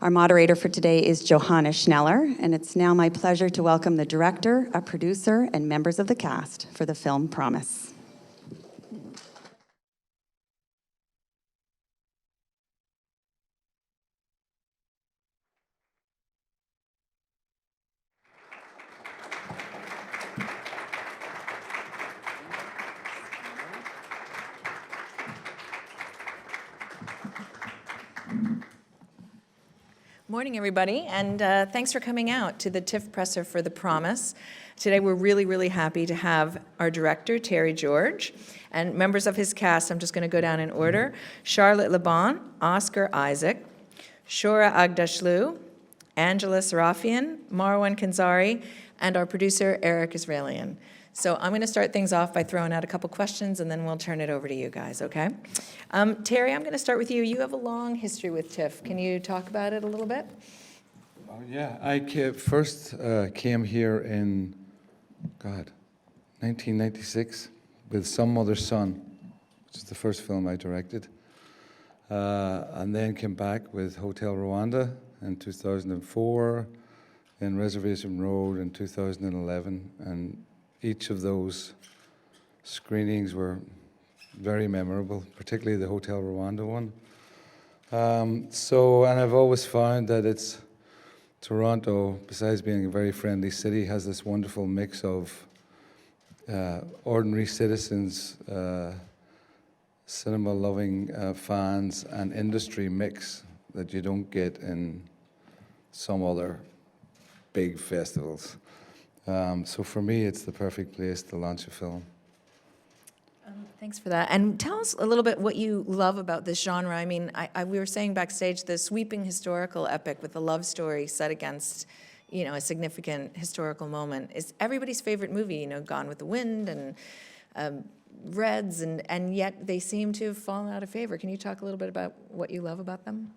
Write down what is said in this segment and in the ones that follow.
Our moderator for today is Johanna Schneller, and it's now my pleasure to welcome the director, a producer, and members of the cast for the film Promise. Morning, everybody, and thanks for coming out to the TIFF presser for The Promise. Today, we're really, really happy to have our director, Terry George, and members of his cast. I'm just going to go down in order. Charlotte Laban, Oscar Isaac, Shora Agdashlu, Angela Sarafian, Marwan Kanzari, and our producer, Eric Israelian. So I'm going to start things off by throwing out a couple questions, and then we'll turn it over to you guys, okay? Terry, I'm going to start with you. You have a long history with TIFF. Can you talk about it a little bit? Yeah, I first came here in, 1996 with Some Mother's Son, which is the first film I directed. And then came back with Hotel Rwanda in 2004, then Reservation Road in 2011, and each of those screenings were very memorable, particularly the Hotel Rwanda one. And I've always found that Toronto, besides being a very friendly city, has this wonderful mix of ordinary citizens, cinema-loving fans, and industry mix that you don't get in some other big festivals. So for me, it's the perfect place to launch a film. Thanks for that. And tell us a little bit what you love about this genre. I mean, we were saying backstage, the sweeping historical epic with a love story set against, a significant historical moment is everybody's favorite movie, Gone with the Wind and Reds, and yet they seem to have fallen out of favor. Can you talk a little bit about what you love about them?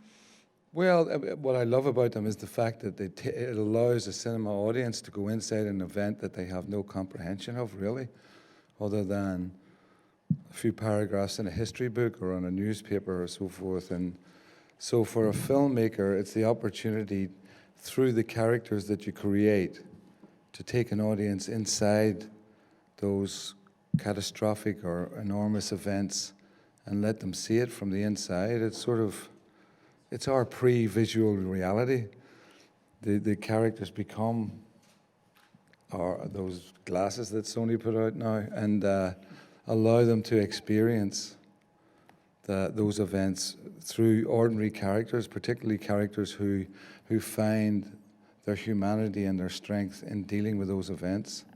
Well, what I love about them is the fact that it allows a cinema audience to go inside an event that they have no comprehension of, really, other than a few paragraphs in a history book or on a newspaper or so forth. And so for a filmmaker, it's the opportunity through the characters that you create to take an audience inside those catastrophic or enormous events and let them see it from the inside. It's our pre-visual reality. The characters become those glasses that Sony put out now, and allow them to experience those events through ordinary characters, particularly characters who find their humanity and their strength in dealing with those events.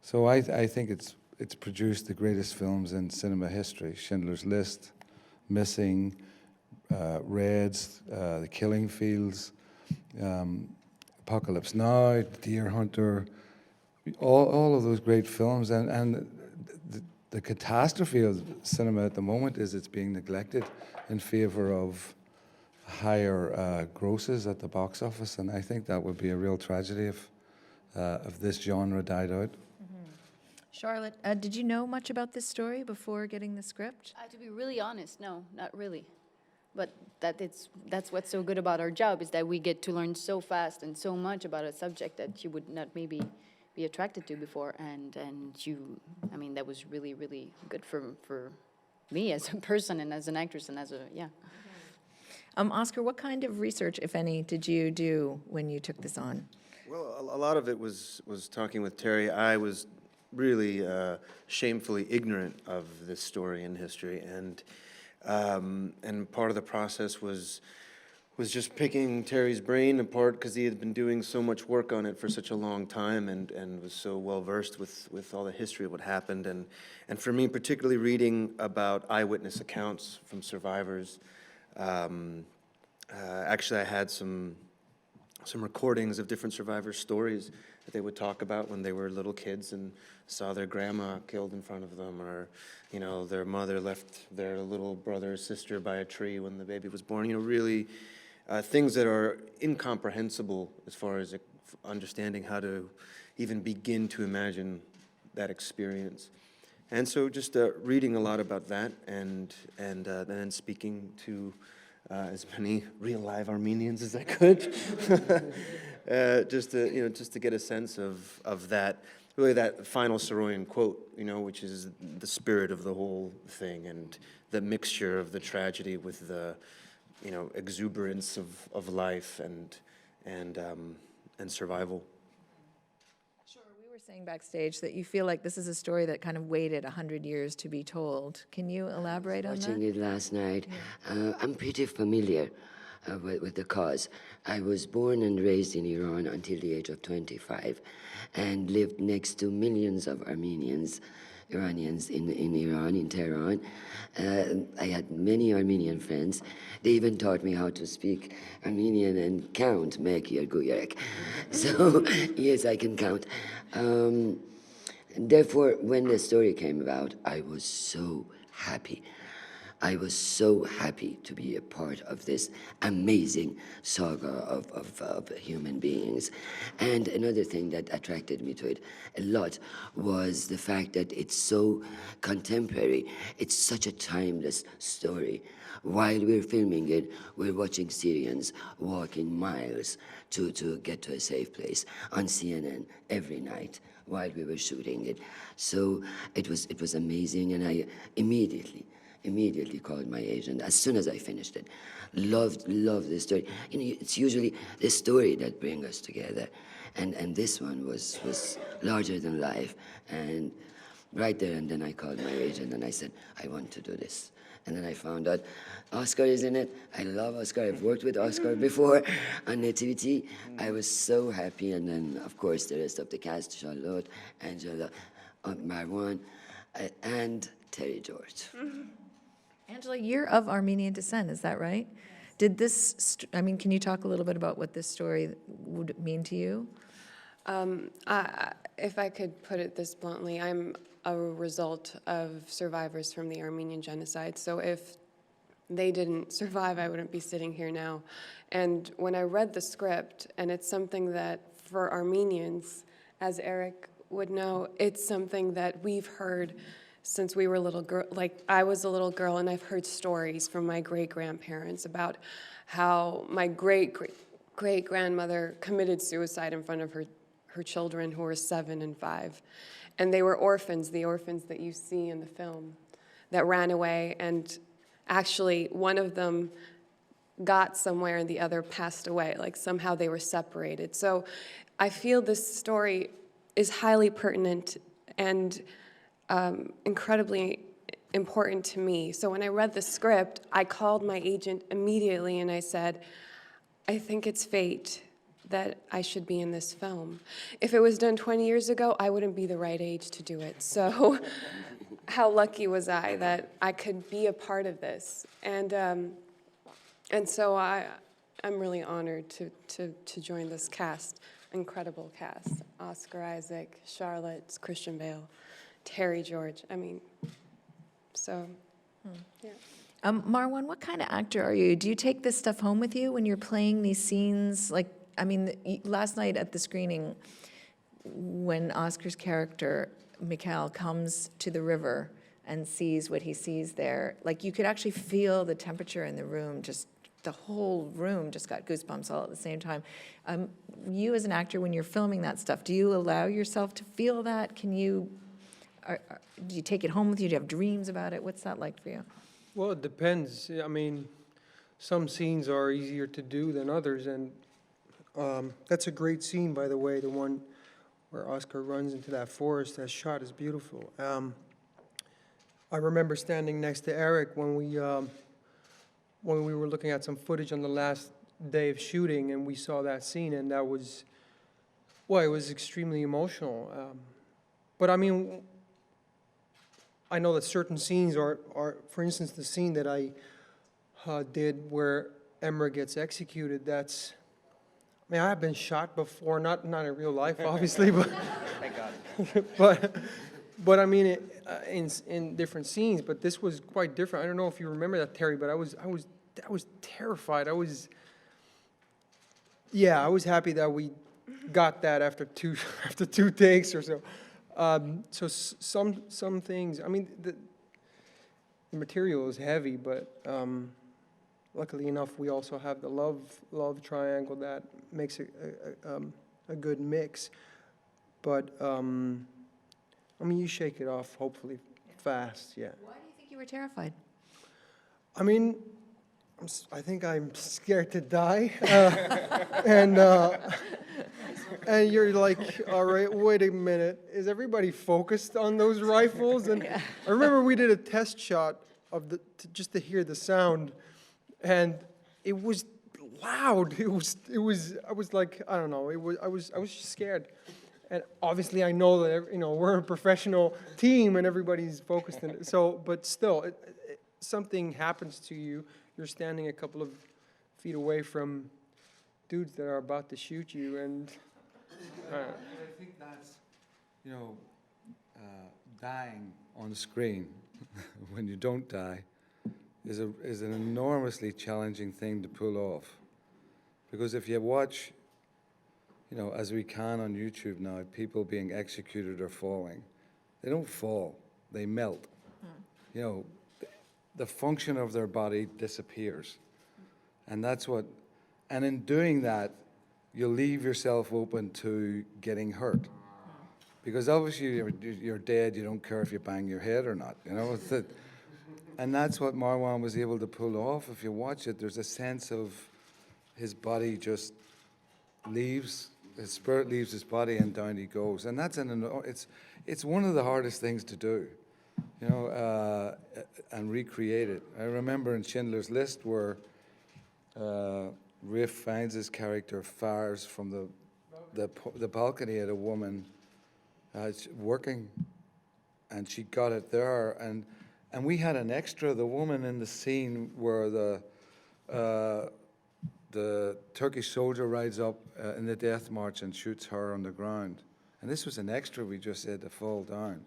So I think it's produced the greatest films in cinema history: Schindler's List, Missing, Reds, The Killing Fields, Apocalypse Now, Deer Hunter, all of those great films. And the catastrophe of cinema at the moment is it's being neglected in favor of higher grosses at the box office, and I think that would be a real tragedy if this genre died out. Charlotte, did you know much about this story before getting the script? To be really honest, no, not really. But that's what's so good about our job, is that we get to learn so fast and so much about a subject that you would not maybe be attracted to before. And that was really, really good for me as a person and as an actress and yeah. Oscar, what kind of research, if any, did you do when you took this on? Well, a lot of it was talking with Terry. I was really shamefully ignorant of this story and history, and part of the process was just picking Terry's brain apart, because he had been doing so much work on it for such a long time, and was so well versed with all the history of what happened, and for me particularly reading about eyewitness accounts from survivors. Actually, I had some recordings of different survivors' stories that they would talk about when they were little kids and saw their grandma killed in front of them, or their mother left their little brother or sister by a tree when the baby was born. Really things that are incomprehensible as far as understanding how to even begin to imagine that experience. And so just reading a lot about that, and then speaking to as many real live Armenians as I could, just to get a sense of that, really that final Saroyan quote, which is the spirit of the whole thing, and the mixture of the tragedy with the, exuberance of life and survival. We were saying backstage that you feel like this is a story that kind of waited 100 years to be told. Can you elaborate on Watching that? it last night, I'm pretty familiar with the cause. I was born and raised in Iran until the age of 25 and lived next to millions of Iranians in Iran, in Tehran. I had many Armenian friends. They even taught me how to speak Armenian and count, Mekir Guyarek. So, yes, I can count. Therefore, when the story came about, I was so happy. I was so happy to be a part of this amazing saga of human beings. And another thing that attracted me to it a lot was the fact that it's so contemporary. It's such a timeless story. While we're filming it, we're watching Syrians walking miles to get to a safe place on CNN every night while we were shooting it. So it was amazing, and I immediately called my agent as soon as I finished it. Loved the story. It's usually the story that brings us together, and this one was larger than life. And right there and then I called my agent and I said, I want to do this. And then I found out Oscar is in it. I love Oscar. I've worked with Oscar before on Nativity. I was so happy. And then, of course, the rest of the cast, Charlotte, Angela, Marwan, and Terry George. Angela, you're of Armenian descent, is that right? Did this, can you talk a little bit about what this story would mean to you? If I could put it this bluntly, I'm a result of survivors from the Armenian genocide. So if they didn't survive, I wouldn't be sitting here now. And when I read the script, and it's something that for Armenians, as Eric would know, it's something that we've heard since we were little girl. Like, I was a little girl, and I've heard stories from my great-grandparents about how my great-grandmother committed suicide in front of her children, who were 7 and 5. And they were orphans, the orphans that you see in the film, that ran away. And actually, one of them got somewhere and the other passed away. Like, somehow they were separated. So I feel this story is highly pertinent and incredibly important to me. So when I read the script, I called my agent immediately and I said, I think it's fate that I should be in this film. If it was done 20 years ago, I wouldn't be the right age to do it. So how lucky was I that I could be a part of this? And so I'm really honored to join this cast, incredible cast. Oscar Isaac, Charlotte, Christian Bale, Terry George. Yeah. Marwan, what kind of actor are you? Do you take this stuff home with you when you're playing these scenes? Like, last night at the screening, when Oscar's character, Mikhail, comes to the river and sees what he sees there, like, you could actually feel the temperature in the room, just the whole room just got goosebumps all at the same time. You as an actor, when you're filming that stuff, do you allow yourself to feel that? Do you take it home with you? Do you have dreams about it? What's that like for you? Well, it depends. Some scenes are easier to do than others, and that's a great scene, by the way, the one where Oscar runs into that forest. That shot is beautiful. I remember standing next to Eric when we were looking at some footage on the last day of shooting, and we saw that scene, and that was, well, it was extremely emotional. But I know that certain scenes are, for instance, the scene that I did where Emra gets executed, that's, I have been shot before, not in real life, obviously, but thank God. but in different scenes. But this was quite different. I don't know if you remember that, Terry, but I was terrified. I was happy that we got that after two takes or so. So some things. The material is heavy, but luckily enough, we also have the love triangle that makes a good mix. But, I mean, you shake it off, hopefully, fast, yeah. Why do you think you were terrified? I mean, I think I'm scared to die. And you're like, all right, wait a minute. Is everybody focused on those rifles? And I remember we did a test shot of just to hear the sound, and it was loud. I was like, I don't know. I was just scared. And obviously, I know that we're a professional team and everybody's focused in it. So, but still, something happens to you. You're standing a couple of feet away from dudes that are about to shoot you, and I think that's, dying on screen when you don't die is an enormously challenging thing to pull off. Because if you watch, as we can on YouTube now, people being executed or falling, they don't fall, they melt. The function of their body disappears. And and in doing that, you leave yourself open to getting hurt. Because obviously you're dead, you don't care if you bang your head or not, And that's what Marwan was able to pull off. If you watch it, there's a sense of his body just leaves, his spirit leaves his body and down he goes. And that's it's one of the hardest things to do, and recreate it. I remember in Schindler's List where Rafe Fiennes' character fires from the balcony at a woman working, and she got it there, and we had an extra, the woman in the scene where the Turkish soldier rides up in the death march and shoots her on the ground, and this was an extra we just said to fall down,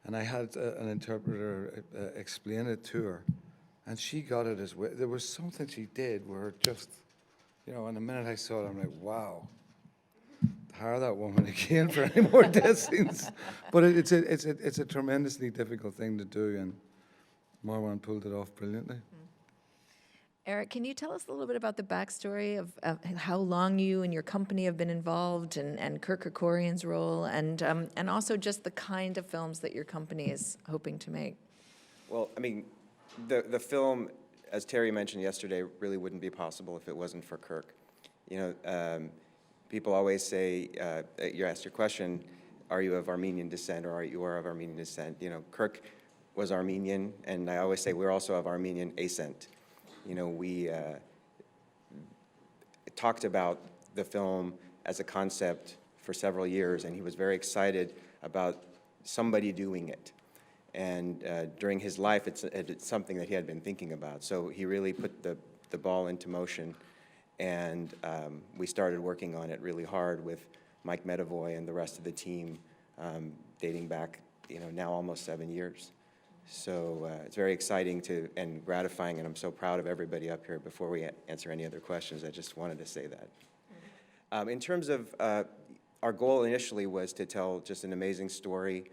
and I had an interpreter explain it to her. And she got it as well. There was something she did where just, and the minute I saw it, I'm like, wow, hire that woman again for any more death scenes. But it's a tremendously difficult thing to do, and Marwan pulled it off brilliantly. Eric, can you tell us a little bit about the backstory of how long you and your company have been involved, and Kirk Kerkorian's role, and also just the kind of films that your company is hoping to make? Well, I mean, the film, as Terry mentioned yesterday, really wouldn't be possible if it wasn't for Kirk. People always say, you asked your question, are you of Armenian descent, or are you of Armenian descent? Kirk was Armenian, and I always say we're also of Armenian ascent. We talked about the film as a concept for several years, and he was very excited about somebody doing it. And during his life, it's something that he had been thinking about. So he really put the ball into motion, and we started working on it really hard with Mike Medavoy and the rest of the team, dating back, now almost 7 years. So it's very exciting and gratifying, and I'm so proud of everybody up here. Before we answer any other questions, I just wanted to say that. In terms of our goal initially was to tell just an amazing story,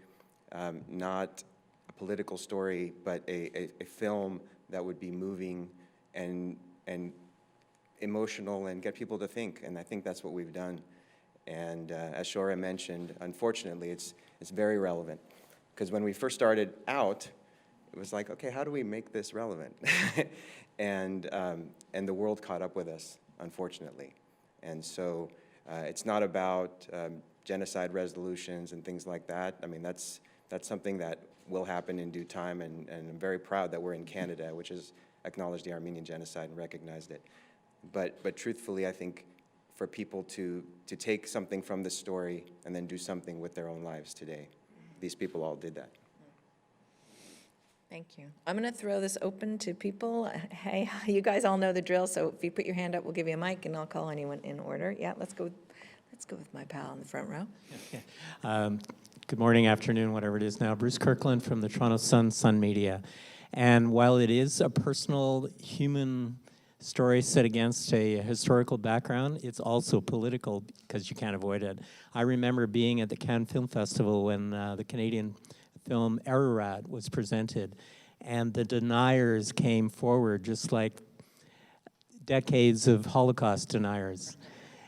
not a political story, but a film that would be moving and emotional and get people to think, and I think that's what we've done. And as Shora mentioned, unfortunately, it's very relevant, because when we first started out, it was like, okay, how do we make this relevant? and the world caught up with us, unfortunately. And so it's not about genocide resolutions and things like that. I mean, that's something that will happen in due time, and I'm very proud that we're in Canada, which has acknowledged the Armenian genocide and recognized it. But truthfully, I think for people to take something from this story and then do something with their own lives today, these people all did that. Thank you. I'm going to throw this open to people. Hey, you guys all know the drill, so if you put your hand up, we'll give you a mic, and I'll call anyone in order. Yeah, let's go with my pal in the front row. Yeah. Good morning, afternoon, whatever it is now. Bruce Kirkland from the Toronto Sun Media. And while it is a personal human story set against a historical background, it's also political, because you can't avoid it. I remember being at the Cannes Film Festival when the Canadian film Ararat was presented, and the deniers came forward, just like decades of Holocaust deniers.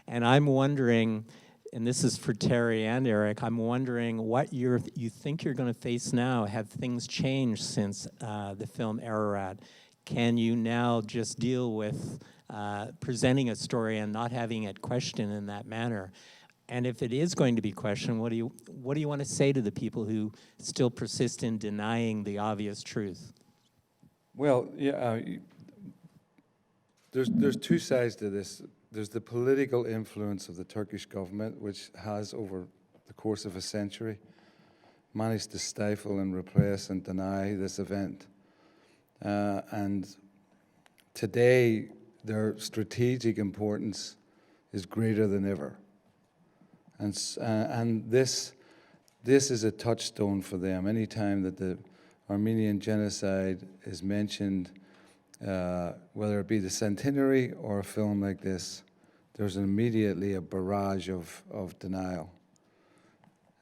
And I'm wondering, and this is for Terry and Eric, I'm wondering what you think you're going to face now. Have things changed since the film Ararat? Can you now just deal with presenting a story and not having it questioned in that manner? And if it is going to be questioned, what do you want to say to the people who still persist in denying the obvious truth? Well, yeah, there's two sides to this. There's the political influence of the Turkish government, which has, over the course of a century, managed to stifle and repress and deny this event. And today, their strategic importance is greater than ever. And this is a touchstone for them. Anytime that the Armenian genocide is mentioned, whether it be the centenary or a film like this, there's immediately a barrage of denial.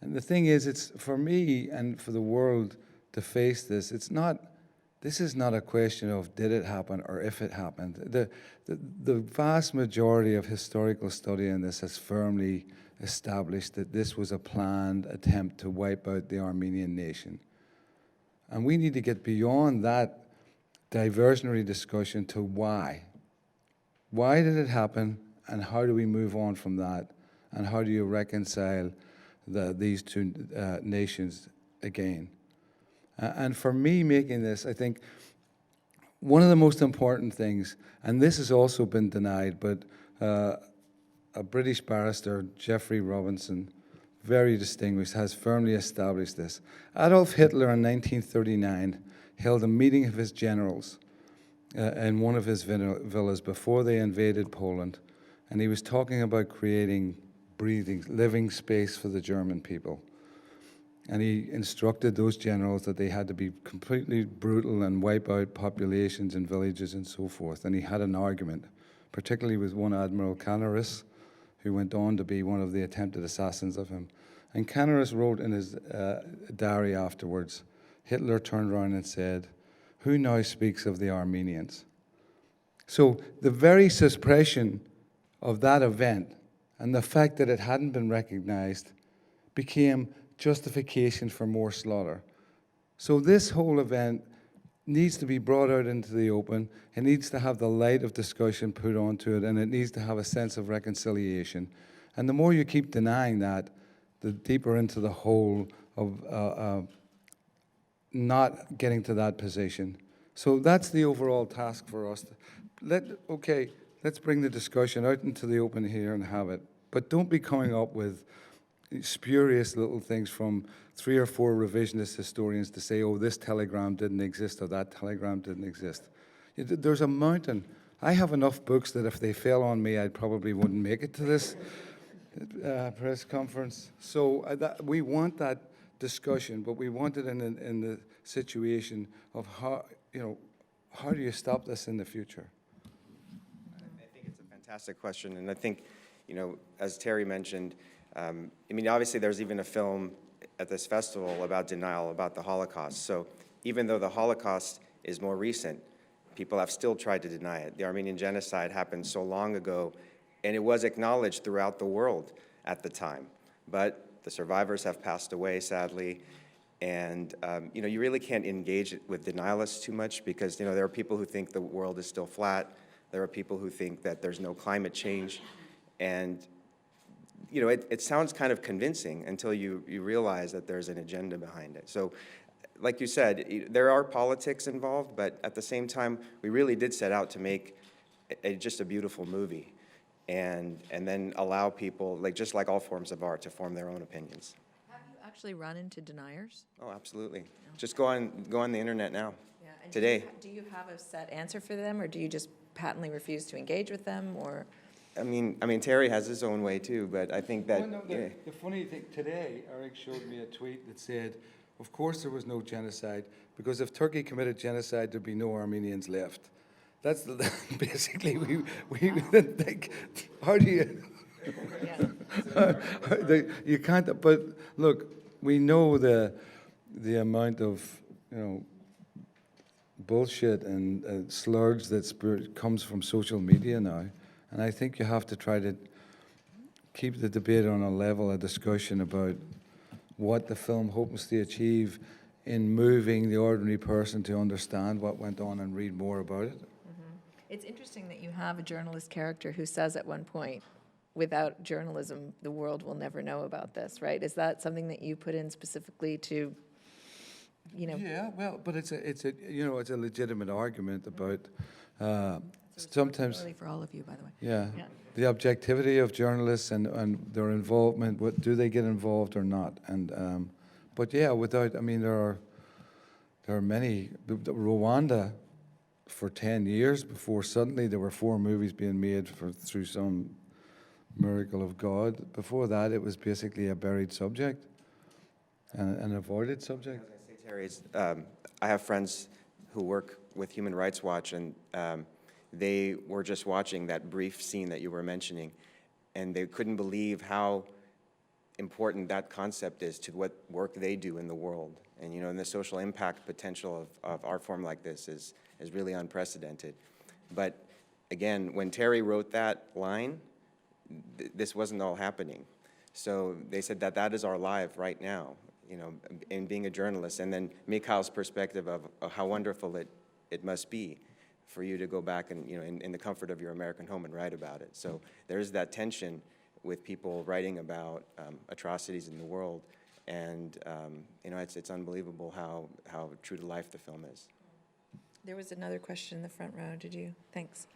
And the thing is, it's for me and for the world to face this, this is not a question of did it happen or if it happened. The vast majority of historical study in this has firmly established that this was a planned attempt to wipe out the Armenian nation. And we need to get beyond that diversionary discussion to why. Why did it happen, and how do we move on from that, and how do you reconcile these two nations again? And for me making this, I think one of the most important things, and this has also been denied, but a British barrister, Geoffrey Robinson, very distinguished, has firmly established this. Adolf Hitler in 1939 held a meeting of his generals in one of his villas before they invaded Poland, and he was talking about creating breathing, living space for the German people. And he instructed those generals that they had to be completely brutal and wipe out populations and villages and so forth. And he had an argument, particularly with one Admiral Canaris, who went on to be one of the attempted assassins of him. And Canaris wrote in his diary afterwards, Hitler turned around and said, "Who now speaks of the Armenians?" So the very suppression of that event and the fact that it hadn't been recognized became justification for more slaughter. So this whole event needs to be brought out into the open. It needs to have the light of discussion put onto it, and it needs to have a sense of reconciliation. And the more you keep denying that, the deeper into the hole of not getting to that position. So that's the overall task for us. Let's bring the discussion out into the open here and have it. But don't be coming up with spurious little things from 3 or 4 revisionist historians to say, oh, this telegram didn't exist or that telegram didn't exist. There's a mountain. I have enough books that if they fell on me, I probably wouldn't make it to this press conference. So we want that discussion, but we want it in the situation of how do you stop this in the future? I think it's a fantastic question, and I think, as Terry mentioned, obviously there's even a film at this festival about denial, about the Holocaust. So even though the Holocaust is more recent, people have still tried to deny it. The Armenian genocide happened so long ago, and it was acknowledged throughout the world at the time. But the survivors have passed away, sadly, and you really can't engage with denialists too much because there are people who think the world is still flat. There are people who think that there's no climate change, and it sounds kind of convincing until you realize that there's an agenda behind it. So, like you said, there are politics involved, but at the same time, we really did set out to make just a beautiful movie, and then allow people, just like all forms of art, to form their own opinions. Have you actually run into deniers? Oh, absolutely. Just go on the internet now. Yeah. And Today. Do you have a set answer for them, or do you just patently refuse to engage with them, or? I mean, Terry has his own way too, but I think that. Well, no, the funny thing, today, Eric showed me a tweet that said, of course there was no genocide, because if Turkey committed genocide, there'd be no Armenians left. That's basically, we think, how do you, you can't, but look, we know the amount of, bullshit and slurs that comes from social media now. And I think you have to try to keep the debate on a level of discussion about what the film hopes to achieve in moving the ordinary person to understand what went on and read more about it. It's interesting that you have a journalist character who says at one point, without journalism, the world will never know about this, right? Is that something that you put in specifically to, Yeah, well, but it's a legitimate argument about sometimes. Really for all of you, by the way. Yeah. Yeah. The objectivity of journalists and their involvement. What do they get involved or not? And but yeah, there are many. The Rwanda, for 10 years before suddenly there were 4 movies being made through some miracle of God. Before that, it was basically a buried subject, an avoided subject. As I say, Terry, I have friends who work with Human Rights Watch, and they were just watching that brief scene that you were mentioning, and they couldn't believe how important that concept is to what work they do in the world. And and the social impact potential of art form like this is really unprecedented. But again, when Terry wrote that line, this wasn't all happening. So they said that is our life right now, in being a journalist. And then Mikhail's perspective of how wonderful it must be for you to go back and, in the comfort of your American home and write about it. So there's that tension with people writing about atrocities in the world. And, it's unbelievable how true to life the film is. There was another question in the front row. Did you? Thanks.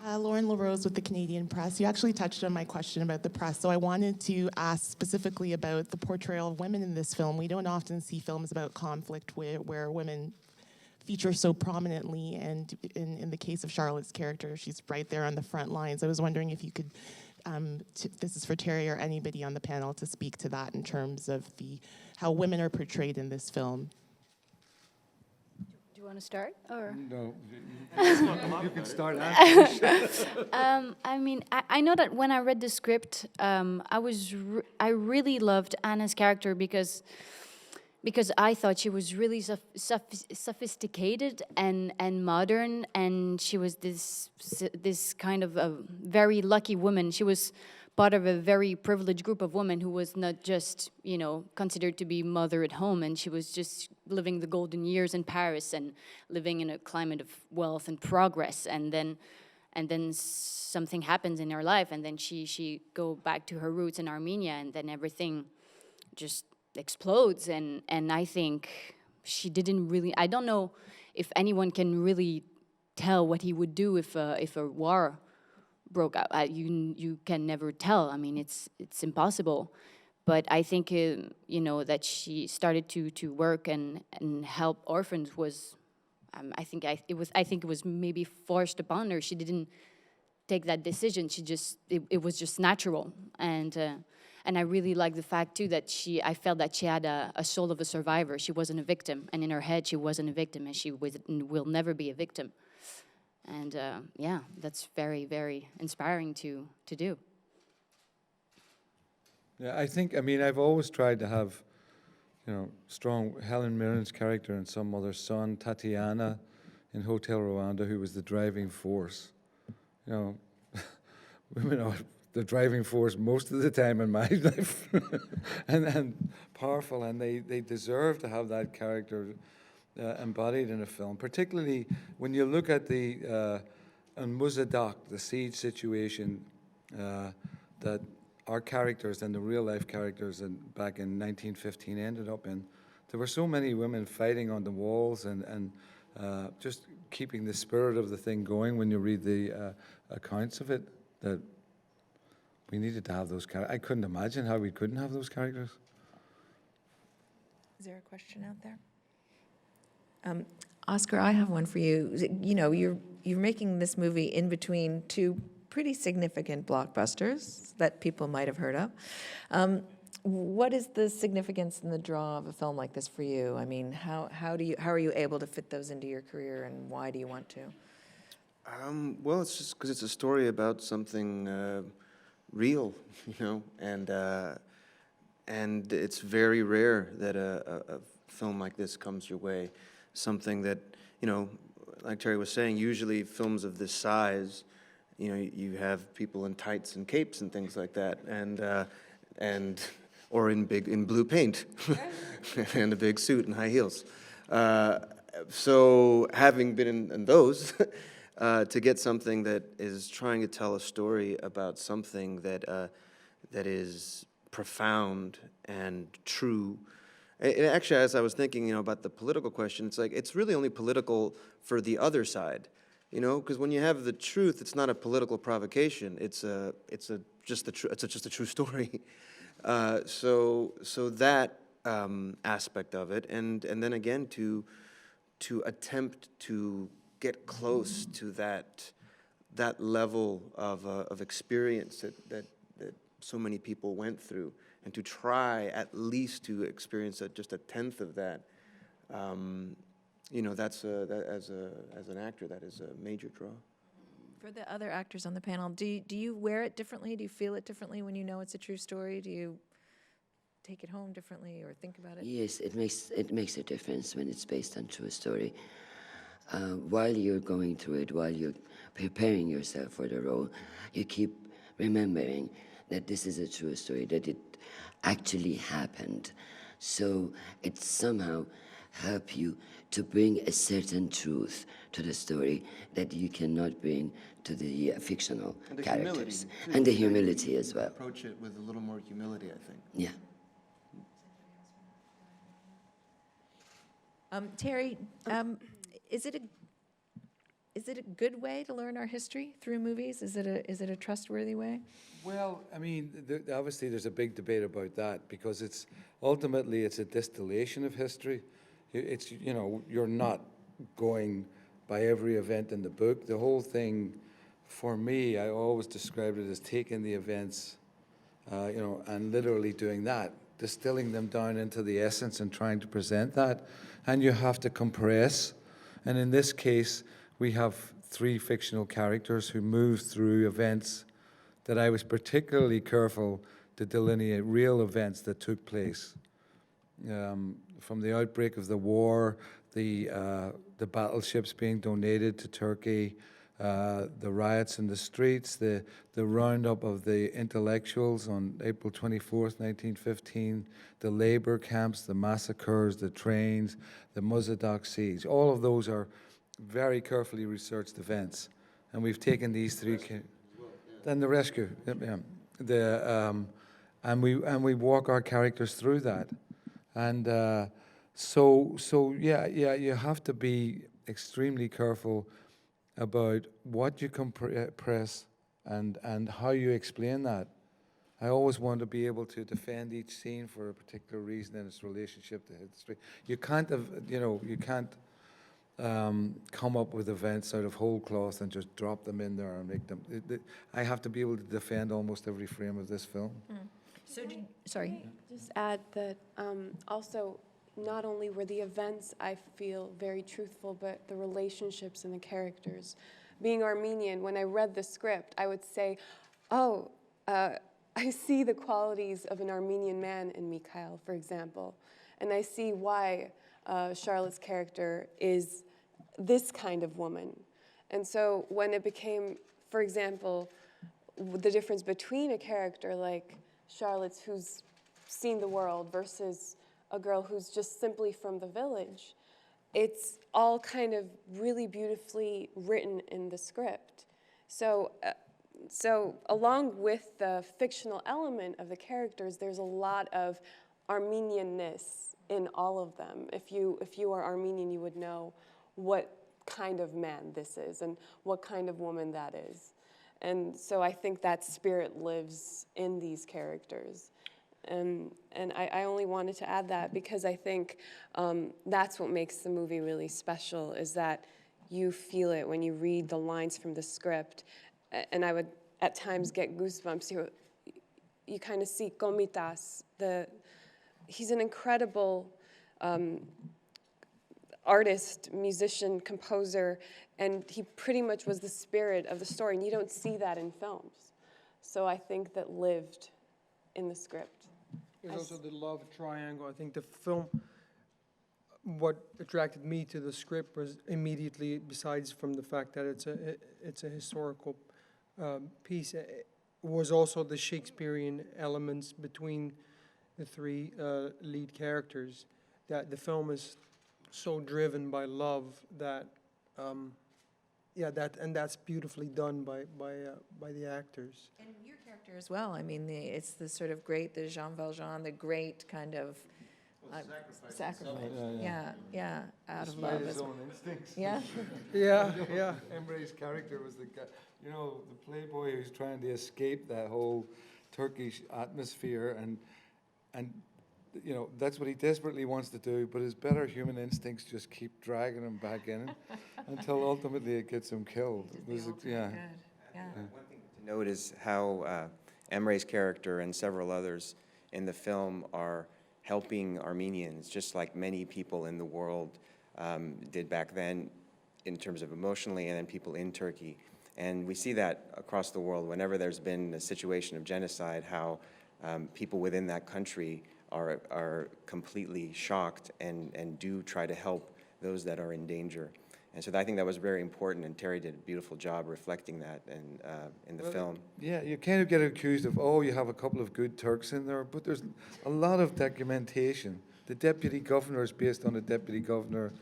Lauren LaRose with the Canadian Press. You actually touched on my question about the press, so I wanted to ask specifically about the portrayal of women in this film. We don't often see films about conflict where women feature so prominently, and in the case of Charlotte's character, she's right there on the front lines. I was wondering if you could, this is for Terry or anybody on the panel, to speak to that in terms of how women are portrayed in this film. Do you want to start, or? No, you can start after. I know that when I read the script, I really loved Anna's character because I thought she was really sophisticated and modern, and she was this kind of a very lucky woman. She was part of a very privileged group of women who was not just, considered to be mother at home, and she was just living the golden years in Paris and living in a climate of wealth and progress. And then something happens in her life, and then she go back to her roots in Armenia, and then everything just explodes. And I think she didn't really. I don't know if anyone can really tell what he would do if a war broke out. You can never tell. I mean, it's impossible. But I think that she started to work and help orphans was. I think it was maybe forced upon her. She didn't take that decision. She just it was just natural. And I really like the fact too that I felt that she had a soul of a survivor. She wasn't a victim, and in her head she wasn't a victim, and she will never be a victim. And that's very, very inspiring to do. Yeah, I've always tried to have, strong Helen Mirren's character and some other son, Tatiana, in Hotel Rwanda, who was the driving force. Women are the driving force most of the time in my life, and powerful, and they deserve to have that character embodied in a film, particularly when you look at the Muzadak, the siege situation that our characters and the real-life characters back in 1915 ended up in. There were so many women fighting on the walls and just keeping the spirit of the thing going when you read the accounts of it, that we needed to have those characters. I couldn't imagine how we couldn't have those characters. Is there a question out there? Oscar, I have one for you. You're making this movie in between 2 pretty significant blockbusters that people might have heard of. What is the significance and the draw of a film like this for you? I mean, how are you able to fit those into your career, and why do you want to? Well, it's just because it's a story about something real, and it's very rare that a film like this comes your way. Something that you know, like Terry was saying, usually films of this size, you know, you have people in tights and capes and things like that, and or in blue paint, and a big suit and high heels. So having been in those, to get something that is trying to tell a story about something that that is profound and true. And actually, as I was thinking, you know, about the political question, it's like it's really only political for the other side, you know, because when you have the truth, it's not a political provocation. It's just a true story. So that aspect of it, and then again to attempt to get close to that level of experience that so many people went through, and to try at least to experience just a tenth of that, you know, that's as an actor, that is a major draw. For the other actors on the panel, do you wear it differently? Do you feel it differently when you know it's a true story? Do you take it home differently or think about it? Yes, it makes a difference when it's based on true story. While you're going through it, while you're preparing yourself for the role, you keep remembering that this is a true story, that it actually happened. So it somehow helps you to bring a certain truth to the story that you cannot bring to the fictional characters. And the humility as well. Approach it with a little more humility, I think. Yeah. Terry, is it a good way to learn our history through movies? Is it a trustworthy way? Well, I mean, obviously there's a big debate about that, because it's ultimately it's a distillation of history. It's, you know, you're not going by every event in the book. The whole thing, for me, I always described it as taking the events, you know, and literally doing that, distilling them down into the essence and trying to present that. And you have to compress. And in this case, we have 3 fictional characters who move through events that I was particularly careful to delineate real events that took place. From the outbreak of the war, the battleships being donated to Turkey, the riots in the streets, the roundup of the intellectuals on April 24th, 1915, the labor camps, the massacres, the trains, the Mossadegh siege. All of those are very carefully researched events. And we've taken these 3... Then the rescue, yeah. And we walk our characters through that, and so yeah, you have to be extremely careful about what you compress and how you explain that. I always want to be able to defend each scene for a particular reason in its relationship to history. You can't have, you know, you can't come up with events out of whole cloth and just drop them in there and make them. I have to be able to defend almost every frame of this film. So, sorry. Just add that also, not only were the events, I feel, very truthful, but the relationships and the characters. Being Armenian, when I read the script, I would say, oh, I see the qualities of an Armenian man in Mikhail, for example, and I see why Charlotte's character is this kind of woman. And so when it became, for example, the difference between a character like Charlotte's, who's seen the world, versus a girl who's just simply from the village, it's all kind of really beautifully written in the script. So along with the fictional element of the characters, there's a lot of Armenianness in all of them. If you are Armenian, you would know what kind of man this is and what kind of woman that is. And so I think that spirit lives in these characters. And I only wanted to add that because I think that's what makes the movie really special, is that you feel it when you read the lines from the script. And I would at times get goosebumps. You kind of see Komitas. He's an incredible artist, musician, composer, and he pretty much was the spirit of the story, and you don't see that in films. So I think that lived in the script. There's also the love triangle. I think the film what attracted me to the script was immediately, besides from the fact that it's a historical piece, was also the Shakespearean elements between the three lead characters. That the film is so driven by love that, that's beautifully done by the actors. And your character as well. I mean, it's the sort of great, the Jean Valjean, the great kind of sacrifice. Yeah, out of love. His own instincts. Yeah. Yeah. Emre's character was the guy, the playboy who's trying to escape that whole Turkish atmosphere, and that's what he desperately wants to do, but his better human instincts just keep dragging him back in until ultimately it gets him killed. One thing to note is how Emre's character and several others in the film are helping Armenians, just like many people in the world did back then in terms of emotionally, and then people in Turkey. And we see that across the world whenever there's been a situation of genocide, how people within that country are completely shocked and do try to help those that are in danger. And so I think that was very important, and Terry did a beautiful job reflecting that in the film. Yeah, you kind of get accused of, you have a couple of good Turks in there, but there's a lot of documentation. The deputy governor is based on a deputy governor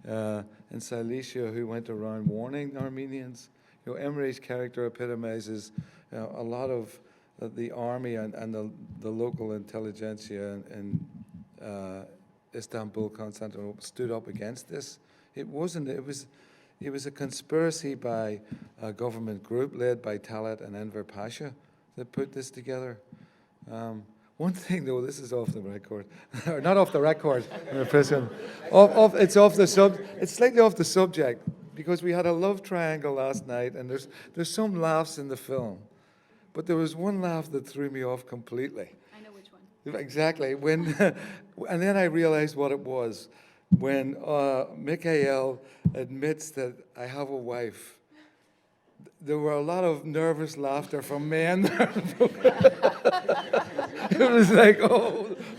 in Silesia who went around warning Armenians. Emre's character epitomizes a lot of the army and the local intelligentsia in Istanbul, Constantinople, stood up against this. It was a conspiracy by a government group led by Talat and Enver Pasha that put this together. One thing, though, this is off the record, or not off the record, it's slightly off the subject, because we had a love triangle last night, and there's some laughs in the film, but there was one laugh that threw me off completely. I know which one. Exactly. And then I realized what it was. When Mikhail admits that I have a wife, there were a lot of nervous laughter from men. It was like,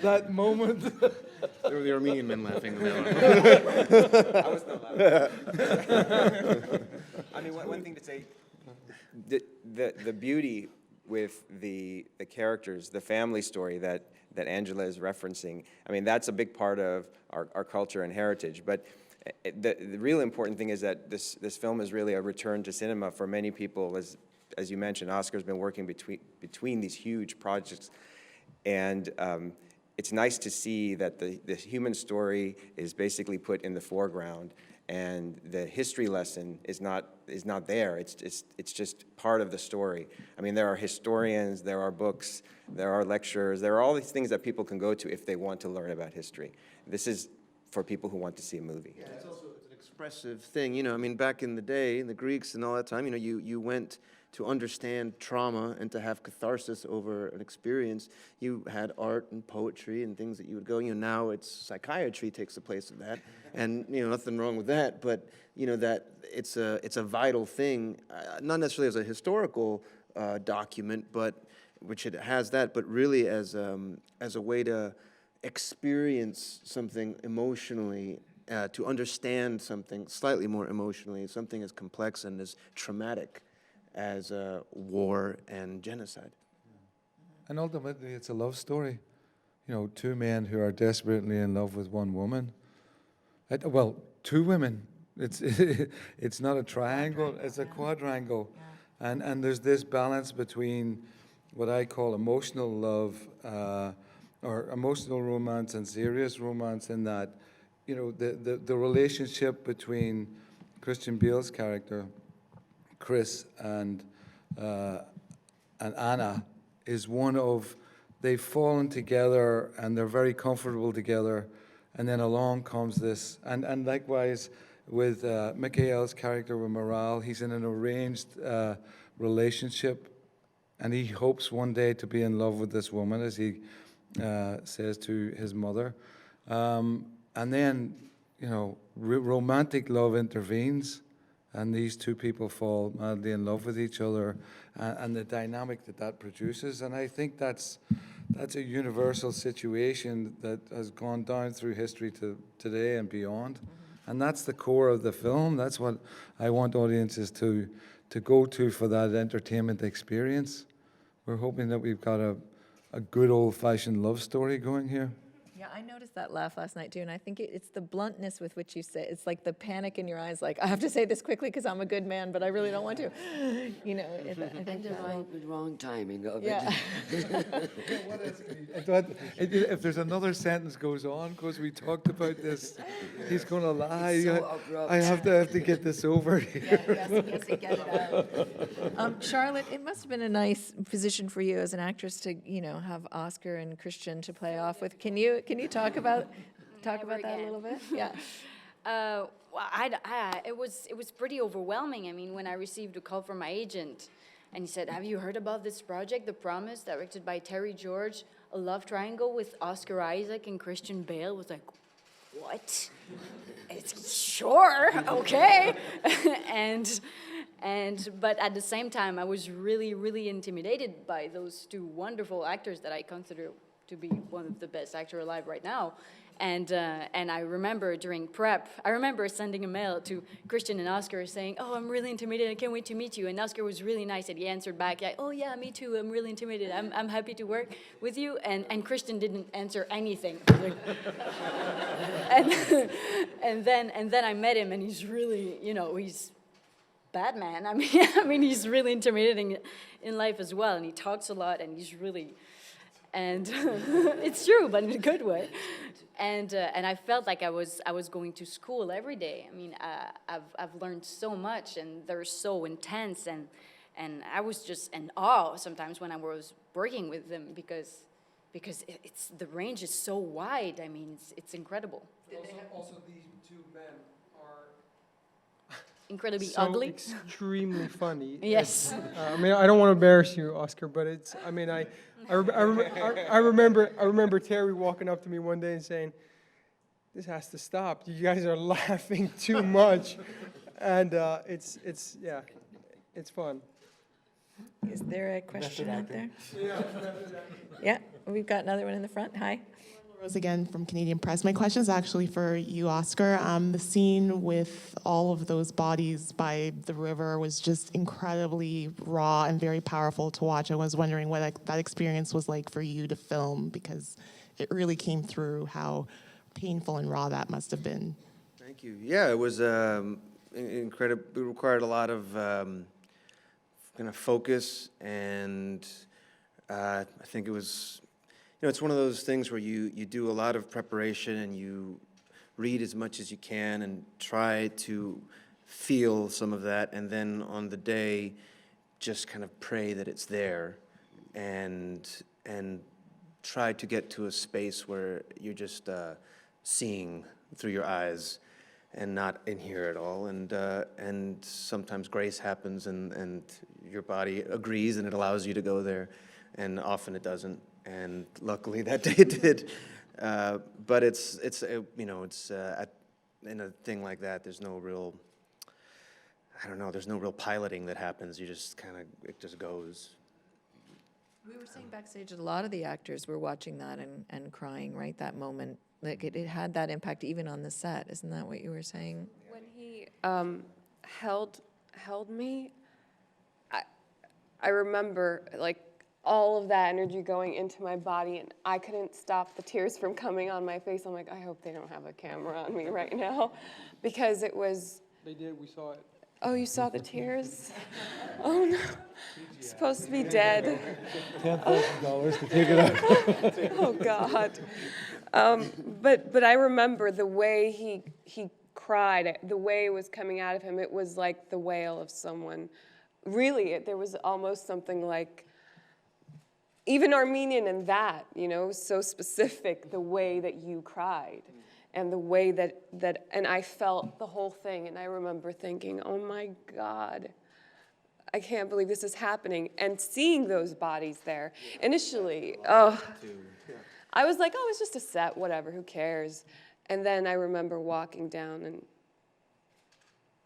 that moment. There were the Armenian men laughing. I was not laughing. I mean, one thing to say, the beauty with the characters, the family story that Angela is referencing, I mean, that's a big part of our culture and heritage. But the real important thing is that this film is really a return to cinema for many people. As you mentioned, Oscar's been working between these huge projects, and it's nice to see that the human story is basically put in the foreground, and the history lesson is not there. It's just part of the story. I mean, there are historians, there are books, there are lectures, there are all these things that people can go to if they want to learn about history. This is for people who want to see a movie. Yeah, it's an expressive thing. I mean, back in the day, the Greeks and all that time, you went to understand trauma and to have catharsis over an experience. You had art and poetry and things that you would go, now it's psychiatry takes the place of that. And, nothing wrong with that, but, that it's a vital thing, not necessarily as a historical document, but which it has that, but really as a way to experience something emotionally, to understand something slightly more emotionally, something as complex and as traumatic as war and genocide. And ultimately, it's a love story. Two men who are desperately in love with one woman. Two women. It's not a triangle, it's a quadrangle. Yeah. And there's this balance between what I call emotional love, or emotional romance and serious romance, in that, the relationship between Christian Bale's character, Chris, and Anna is one of, they've fallen together and they're very comfortable together, and then along comes this, and likewise with Mikhail's character with Moral, he's in an arranged relationship, and he hopes one day to be in love with this woman, as he says to his mother, and then romantic love intervenes, and these two people fall madly in love with each other, and the dynamic that produces. And I think that's that's a universal situation that has gone down through history to today and beyond. And that's the core of the film. That's what I want audiences to go to for that entertainment experience. We're hoping that we've got a good old-fashioned love story going here. Yeah, I noticed that laugh last night too, and I think it's the bluntness with which you say it's like the panic in your eyes, like, I have to say this quickly because I'm a good man, but I really don't want to. You know, I think And the wrong timing of yeah. If there's another sentence goes on, because we talked about this, he's going to lie. It's so abrupt. I have to get this over here. Yes, get it out. Charlotte, it must have been a nice position for you as an actress to, have Oscar and Christian to play off with. Can you talk about that a little bit? Yeah. Well, it was pretty overwhelming. I mean, when I received a call from my agent, and he said, "Have you heard about this project, The Promise, directed by Terry George, a love triangle with Oscar Isaac and Christian Bale?" I was like, "What? It's sure, okay." But at the same time, I was really, really intimidated by those two wonderful actors that I consider to be one of the best actors alive right now. And I remember during prep, sending a mail to Christian and Oscar saying, "Oh, I'm really intimidated, I can't wait to meet you." And Oscar was really nice, and he answered back, like, "Oh yeah, me too, I'm really intimidated, I'm happy to work with you." And Christian didn't answer anything. and then I met him, and he's really, he's bad man. I mean, he's really intimidating in life as well, and he talks a lot, and he's really, and it's true, but in a good way. And I felt like I was going to school every day. I mean, I've learned so much, and they're so intense, and I was just in awe sometimes when I was working with them because it's the range is so wide. I mean, it's incredible. Also, these two men are Incredibly so ugly. extremely funny. Yes. I mean, I don't want to embarrass you, Oscar, but it's. I mean, I remember Terry walking up to me one day and saying, "This has to stop. You guys are laughing too much," and it's fun. Is there a question out there? Yeah, we've got another one in the front. Hi. Rose again from Canadian Press. My question is actually for you, Oscar. The scene with all of those bodies by the river was just incredibly raw and very powerful to watch. I was wondering what that experience was like for you to film, because it really came through how painful and raw that must have been. Thank you. Yeah, it was incredible. It required a lot of kind of focus, and I think it was, it's one of those things where you do a lot of preparation and you read as much as you can and try to feel some of that, and then on the day, just kind of pray that it's there, and try to get to a space where you're just seeing through your eyes and not in here at all, and sometimes grace happens and your body agrees and it allows you to go there, and often it doesn't. And luckily that day it did, but it's in a thing like that, there's no real, there's no real piloting that happens. You just it just goes. We were saying backstage that a lot of the actors were watching that and crying, right? That moment, like it had that impact even on the set. Isn't that what you were saying? When he held me, I remember like all of that energy going into my body, and I couldn't stop the tears from coming on my face. I'm like, I hope they don't have a camera on me right now, because it was. They did. We saw it. Oh, you saw the tears? Oh no, I'm supposed to be dead. $10,000 to take it out. Oh God. But I remember the way he cried, the way it was coming out of him. It was like the wail of someone. Really, there was almost something like, even Armenian in that, so specific, the way that you cried. And the way that and I felt the whole thing, and I remember thinking, oh my God, I can't believe this is happening. And seeing those bodies there, initially, I was like, oh, it's just a set, whatever, who cares? And then I remember walking down,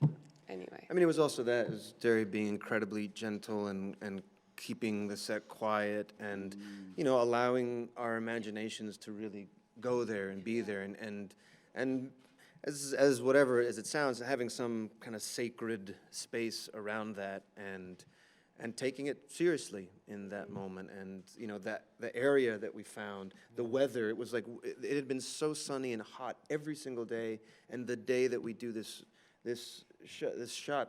and anyway. I mean, it was also that, it was Terry being incredibly gentle and keeping the set quiet and, you know, allowing our imaginations to really go there and be there and as whatever as it sounds, having some kind of sacred space around that and taking it seriously in that moment. And, you know, that the area that we found, the weather, it was like, it had been so sunny and hot every single day. And the day that we do this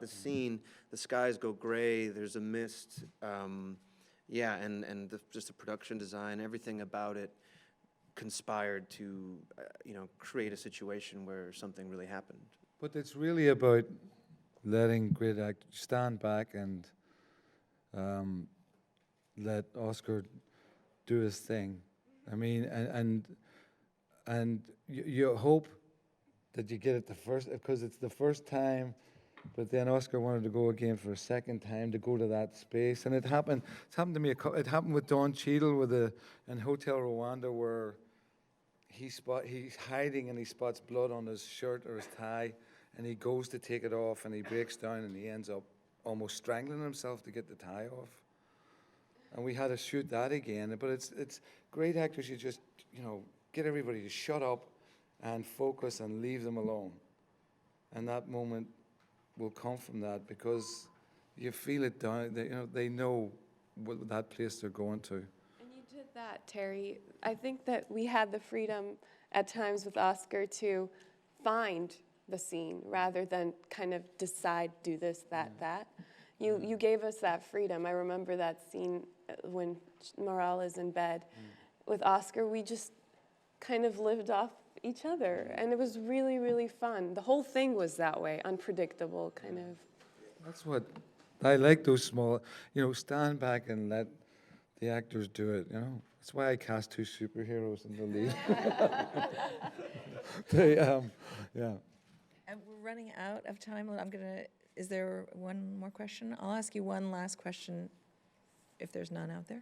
scene, the skies go gray, there's a mist, yeah, and just the production design, everything about it conspired to, you know, create a situation where something really happened. But it's really about letting great actors stand back and let Oscar do his thing. I mean, and you hope that you get it the first, because it's the first time, but then Oscar wanted to go again for a second time to go to that space. And it's happened to me, it happened with Don Cheadle in Hotel Rwanda, where he's hiding and he spots blood on his shirt or his tie, and he goes to take it off and he breaks down and he ends up almost strangling himself to get the tie off. And we had to shoot that again. But it's great actors, you just, you know, get everybody to shut up and focus and leave them alone. And that moment will come from that, because you feel it down, you know, they know what that place they're going to. And you did that, Terry. I think that we had the freedom at times with Oscar to find the scene rather than kind of decide, do this, that. You gave us that freedom. I remember that scene when Morale is in bed. With Oscar, we just kind of lived off each other, and it was really, really fun. The whole thing was that way, unpredictable, kind of. That's what, I like those small, you know, stand back and let the actors do it, you know. That's why I cast 2 superheroes in the lead. Yeah. And we're running out of time. Is there one more question? I'll ask you one last question, if there's none out there.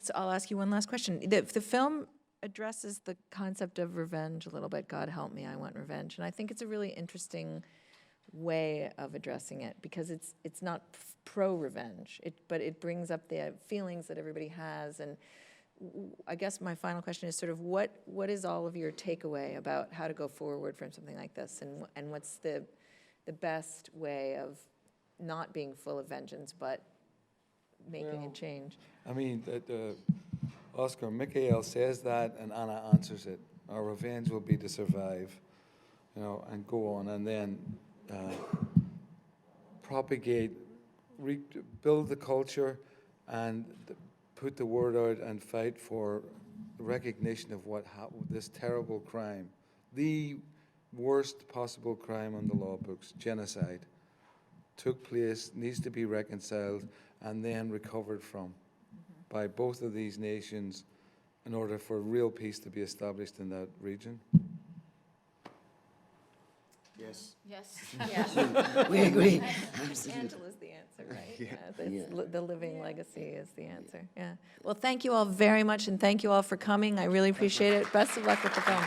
So I'll ask you one last question. The film addresses the concept of revenge a little bit. God help me, I want revenge. And I think it's a really interesting way of addressing it, because it's not pro-revenge, but it brings up the feelings that everybody has. And I guess my final question is sort of what is all of your takeaway about how to go forward from something like this, and what's the best way of not being full of vengeance but making a change? I mean, Oscar Michael says that, and Anna answers it. Our revenge will be to survive, you know, and go on, and then propagate, build the culture, and put the word out and fight for recognition of this terrible crime, the worst possible crime on the law books, genocide, took place, needs to be reconciled, and then recovered from by both of these nations in order for real peace to be established in that region. Yes. Yes. We agree. Absolutely. Angela's the answer, right? The living legacy is the answer. Yeah. Well, thank you all very much, and thank you all for coming. I really appreciate it. Best of luck with the film.